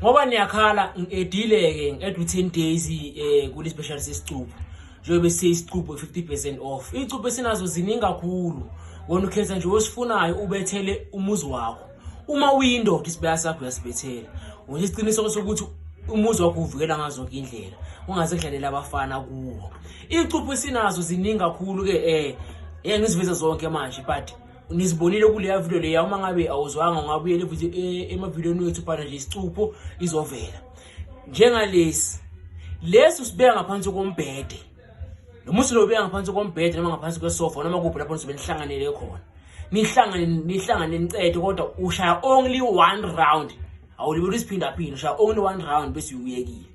Ngoba niyakhala delay ngedwe 10 days kule special sesicupho. Njengoba sesicupho 50% off. Icupho esinazo ziningi kakhulu. Wona ukhetha nje osifunayo ubethele umuzi wakho. Uma uyindoda isibaya sakho uyasibethela. Unesiqiniseko sokuthi umuzi wakho uvikela ngazo zonke indlela. Ungazekudlalela abafana kuwo. Icupho esinazo ziningi kakhulu ke ngiziveza zonke manje but nizibonile kule video leya uma ngabe awuzwanga ungabuyela emavideo wethu phana nje isicupho izovela. Njengalesi usibeka ngaphansi kombhede. Nomusi lo ubeka ngaphansi kombhede noma ngaphansi kwesofa noma kuphi lapho nizobe nihlanganele khona. Nihlangane nicede kodwa ushaya only one round. Awulibona isiphinda phinda ushaya only one round bese uyekile.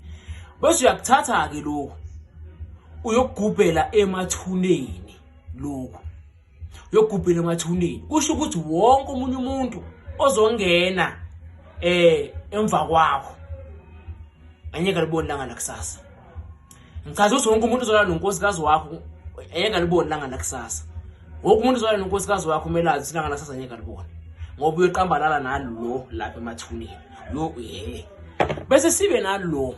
Bese uyakuthatha ke lokho uyokugubhela emathuneni lokho. Uyogubhela emathuneni kusho ukuthi wonke umunye umuntu ozongena emva kwakho anyeka libona langa lakusasa. Ngichaza ukuthi wonke umuntu ozolala nonkosikazi wakho anyeka libona langa lakusasa. Wonke umuntu ozolala nonkosikazi wakho kumele azi langa lakusasa anyeka libona ngoba uyoqambalala nalo lapha emathuneni bese sibe nalo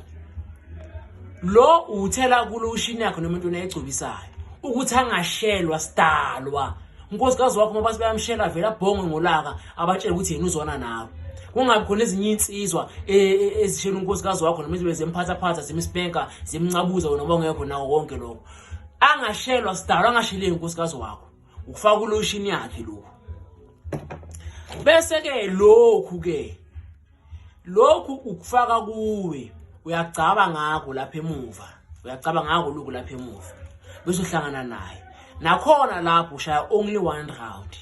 uthela kulo ushini yakho nomuntu onayigcobisayo ukuthi angashelwa sidalwa. Unkosikazi wakho ngoba bayamshela vela bhonge ngolaka abatshela ukuthi yena uzona nawe. Kungabi khona ezinye insizwa ezishela unkosikazi wakho noma bezemphatha zemispenka zemncabuza noma ongekho nawo konke lokho. Angashelwa sidalwa angashele unkosikazi wakho ukufaka kulo ushini yakhe lokho. Bese ke lokhu ukufaka kuwe uyagcaba ngako lapha emuva. Bese uhlangana naye. Nakhona lapho ushaya only one round.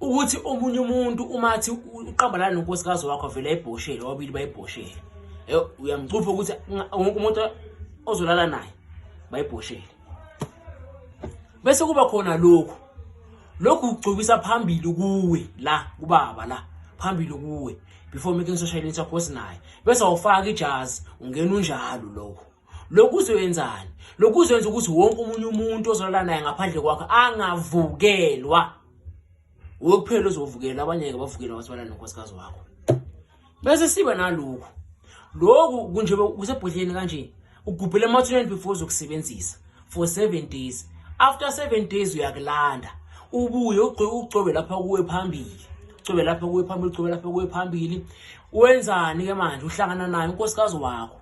Ukuthi omunye umuntu umathi uqambalana nonkosikazi wakho vela ebhoshele wabili bayibhoshele. Uyamcupha ukuthi umuntu ozolala naye bayibhoshele. Bese kuba khona lokhu ugcobisa phambili kuwe la kubaba la phambili kuwe before making social intercourse naye. Bese awufaka ijazi ungena unjalo lokho. Lokhu uzoyenzani? Lokhu uzoyenza ukuthi wonke umunye umuntu ozolala naye ngaphandle kwakho angavukelwa. Wokuphela uzovukela abanye ke bavukela wasibala nonkosikazi wakho. Bese sibe lokhu kunje kusebhodleni kanje ugubhela emathuneni before uzokusebenzisa for 7 days. After 7 days uyakulanda. Ubuye ugcobe lapha kuwe phambili. Wenzani ke manje uhlangana naye unkosikazi wakho.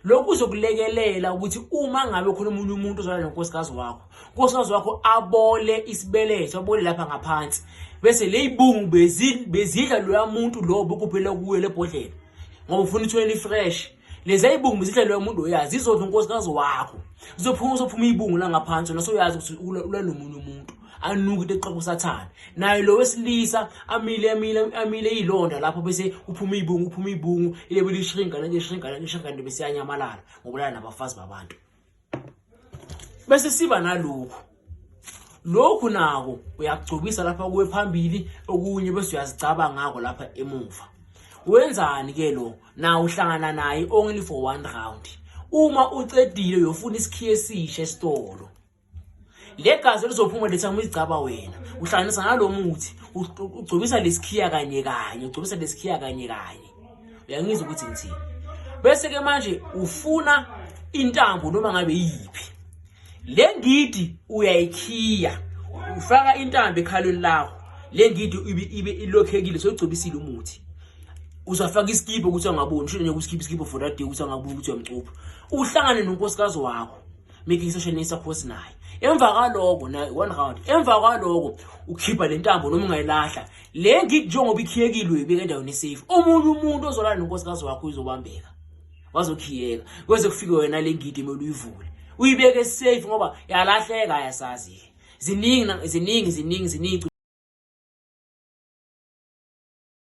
Lokhu uzokulekelela ukuthi uma ngabe khona umunye umuntu ozolala nonkosikazi wakho abole isibeletho abole lapha ngaphansi. Bese leyibungu bezidla loya muntu lo bokuphela kuwe lebhodlela. Ngoba ufuna ithweni fresh. Lezi ayibungu bezidla loya muntu oyazi izodla unkosikazi wakho. Uzophuma ibungu la ngaphansi nasoyazi ukuthi ula nomunye umuntu. Anuka into exoxa usathana. Naye lo wesilisa amile izilonda lapho bese uphuma ibungu ilebe lishrinka bese yanyamalala ngobulala nabafazi babantu. Bese siba lokhu nako uyagcobisa lapha kuwe phambili okunye bese uyazicaba ngako lapha emuva. Wenzani ke na uhlangana naye only for one round. Uma ucedile uyofuna isikhiye esisha esitolo. Legazi lizophuma letha umizicaba wena. Uhlanganisa nalomuthi ugcobisa lesikhiya kanye. Uyangizwa ukuthi ngithini. Bese ke manje ufuna intambo noma ngabe yipi. Le ngidi uyayikhiya. Ufaka intambo ekhalweni lakho. Le ngidi ibe ilokhekile sogcobisile umuthi. Uzafaka iskipo ukuthi angaboni shilo nje kuskipo for that day ukuthi angaboni ukuthi uyamcupha. Uhlangane nonkosikazi wakho. Making social intercourse naye. Emva kwaloko na one round. Emva kwaloko ukhipha le ntambo noma ungayilahla. Le ngidi njengoba ikhiyekile uyibeka endaweni safe. Omunye umuntu ozolala nonkosikazi wakho uzobambeka. Wazokhiyeka. Kweze kufike wena le ngidi emele uyivule. Uyibeke safe ngoba yalahleka yasazi. Ziningi